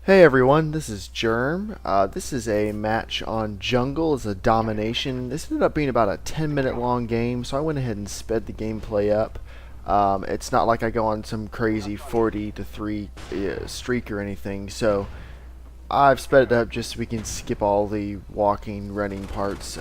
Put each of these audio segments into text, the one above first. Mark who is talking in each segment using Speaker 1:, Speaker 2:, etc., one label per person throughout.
Speaker 1: Hey everyone, this is Germ. This is a match on Jungle. It's a domination. This ended up being about a 10-minute long game, so I went ahead and sped the gameplay up. It's not like I go on some crazy 40 to 3 streak or anything, so I've sped it up just so we can skip all the walking, running parts.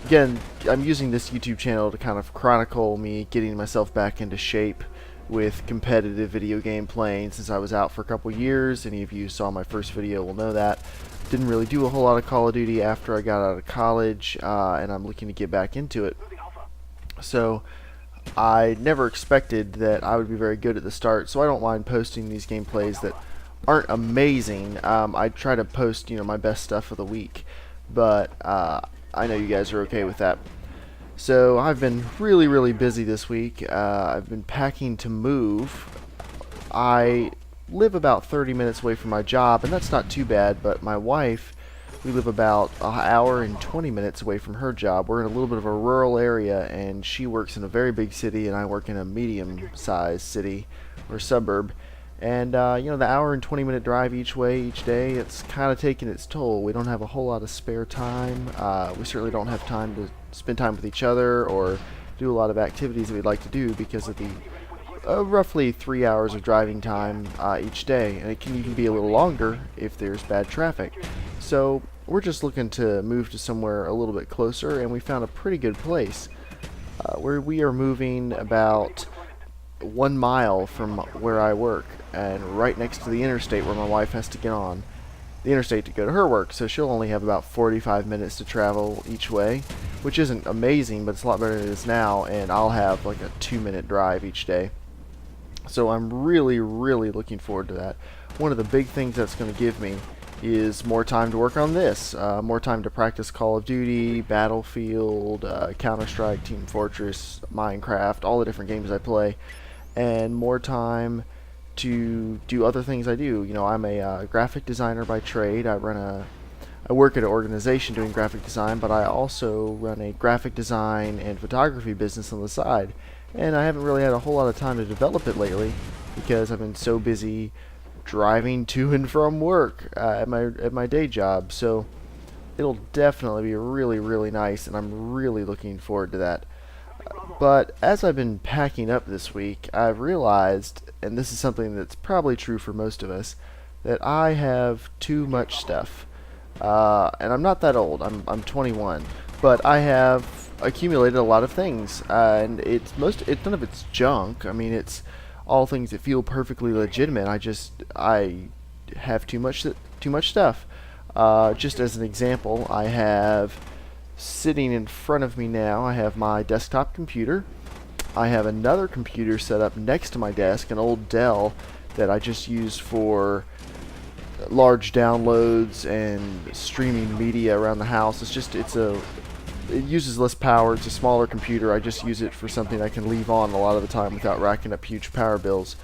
Speaker 1: Again, I'm using this YouTube channel to kind of chronicle me getting myself back into shape with competitive video game playing since I was out for a couple years. Any of you saw my first video will know that. Didn't really do a whole lot of Call of Duty after I got out of college, and I'm looking to get back into it. So I never expected that I would be very good at the start, so I don't mind posting these gameplays that aren't amazing. I try to post, my best stuff of the week, but I know you guys are okay with that. So I've been really busy this week. I've been packing to move. I live about 30 minutes away from my job, and that's not too bad, but my wife, we live about an hour and 20 minutes away from her job. We're in a little bit of a rural area, and she works in a very big city, and I work in a medium-sized city or suburb. And, the hour and 20-minute drive each way, each day, it's kind of taking its toll. We don't have a whole lot of spare time. We certainly don't have time to spend time with each other or do a lot of activities that we'd like to do because of the roughly 3 hours of driving time each day. And it can even be a little longer if there's bad traffic. So we're just looking to move to somewhere a little bit closer, and we found a pretty good place. Where we are moving about 1 mile from where I work, and right next to the interstate where my wife has to get on the interstate to go to her work, so she'll only have about 45 minutes to travel each way, which isn't amazing, but it's a lot better than it is now, and I'll have like a 2-minute drive each day. So I'm really looking forward to that. One of the big things that's going to give me is more time to work on this, more time to practice Call of Duty, Battlefield, Counter-Strike, Team Fortress, Minecraft, all the different games I play, and more time to do other things I do. I'm a graphic designer by trade. I work at an organization doing graphic design, but I also run a graphic design and photography business on the side. And I haven't really had a whole lot of time to develop it lately because I've been so busy driving to and from work at my day job. So it'll definitely be really nice, and I'm really looking forward to that. But as I've been packing up this week, I've realized, and this is something that's probably true for most of us, that I have too much stuff. And I'm not that old. I'm 21, but I have accumulated a lot of things, and none of it's junk. I mean, it's all things that feel perfectly legitimate. I have too much stuff. Just as an example, I have sitting in front of me now, I have my desktop computer. I have another computer set up next to my desk, an old Dell that I just use for large downloads and streaming media around the house. It uses less power. It's a smaller computer. I just use it for something I can leave on a lot of the time without racking up huge power bills.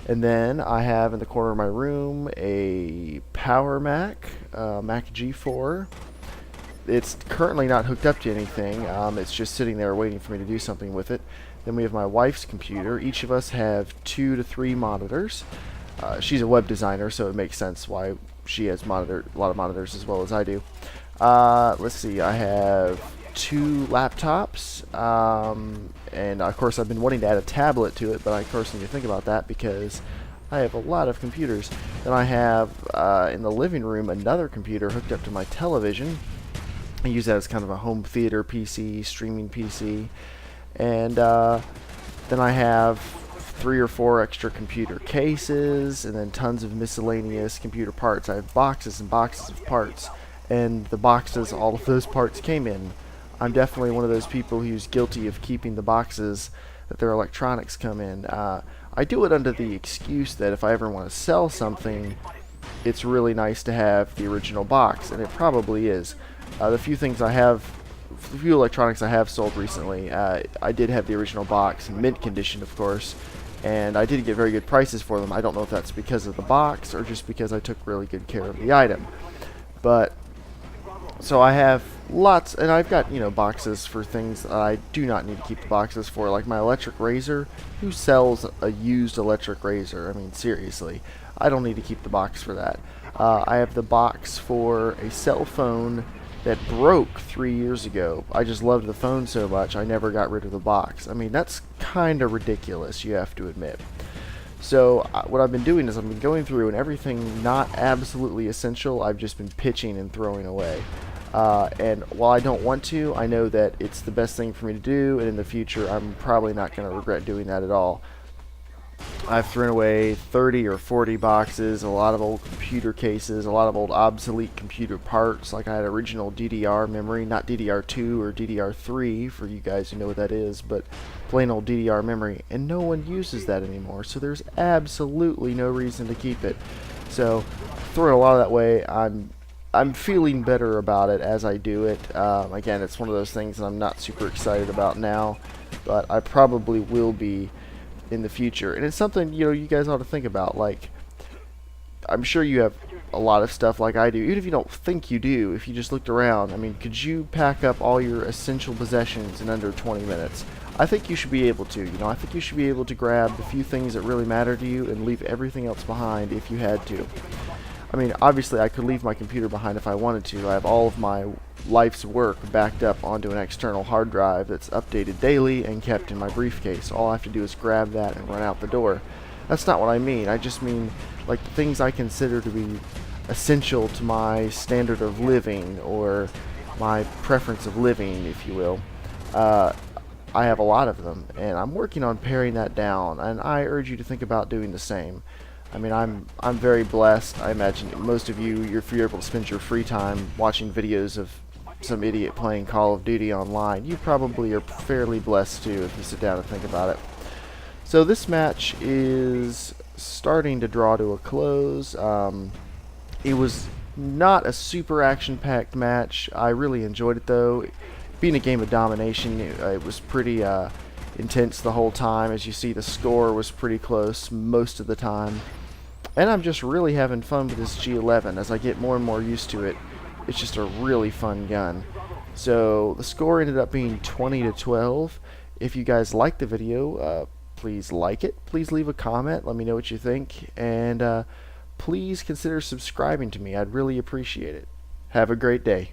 Speaker 1: And then I have in the corner of my room a Power Mac, Mac G4. It's currently not hooked up to anything. It's just sitting there waiting for me to do something with it. Then we have my wife's computer. Each of us have 2 to 3 monitors. She's a web designer, so it makes sense why she has a lot of monitors as well as I do. Let's see, I have 2 laptops, and of course I've been wanting to add a tablet to it, but I of course need to think about that because I have a lot of computers. Then I have in the living room another computer hooked up to my television. I use that as kind of a home theater PC, streaming PC, and then I have 3 or 4 extra computer cases, and then tons of miscellaneous computer parts. I have boxes and boxes of parts, and the boxes all of those parts came in. I'm definitely one of those people who's guilty of keeping the boxes that their electronics come in. I do it under the excuse that if I ever want to sell something, it's really nice to have the original box, and it probably is. The few electronics I have sold recently, I did have the original box, mint condition of course, and I did get very good prices for them. I don't know if that's because of the box or just because I took really good care of the item. But so I have lots, and I've got, boxes for things that I do not need to keep the boxes for, like my electric razor. Who sells a used electric razor? I mean, seriously, I don't need to keep the box for that. I have the box for a cell phone that broke 3 years ago. I just loved the phone so much I never got rid of the box. I mean, that's kind of ridiculous, you have to admit. So what I've been doing is I've been going through, and everything not absolutely essential I've just been pitching and throwing away. And while I don't want to, I know that it's the best thing for me to do, and in the future I'm probably not going to regret doing that at all. I've thrown away 30 or 40 boxes, a lot of old computer cases, a lot of old obsolete computer parts, like I had original DDR memory, not DDR2 or DDR3 for you guys who know what that is, but plain old DDR memory, and no one uses that anymore, so there's absolutely no reason to keep it. So, throwing a lot of that away. I'm feeling better about it as I do it. Again, it's one of those things that I'm not super excited about now, but I probably will be in the future. And it's something, you guys ought to think about. Like, I'm sure you have a lot of stuff like I do. Even if you don't think you do, if you just looked around, I mean, could you pack up all your essential possessions in under 20 minutes? I think you should be able to. I think you should be able to grab the few things that really matter to you and leave everything else behind if you had to. I mean, obviously I could leave my computer behind if I wanted to. I have all of my life's work backed up onto an external hard drive that's updated daily and kept in my briefcase. All I have to do is grab that and run out the door. That's not what I mean. I just mean, like, the things I consider to be essential to my standard of living, or my preference of living, if you will. I have a lot of them, and I'm working on paring that down, and I urge you to think about doing the same. I mean, I'm very blessed. I imagine most of you, if you're able to spend your free time watching videos of some idiot playing Call of Duty online, you probably are fairly blessed too if you sit down and think about it. So this match is starting to draw to a close. It was not a super action-packed match. I really enjoyed it though. Being a game of domination, it was pretty intense the whole time. As you see, the score was pretty close most of the time. And I'm just really having fun with this G11 as I get more and more used to it. It's just a really fun gun. So the score ended up being 20-12. If you guys liked the video, please like it. Please leave a comment. Let me know what you think. And please consider subscribing to me. I'd really appreciate it. Have a great day.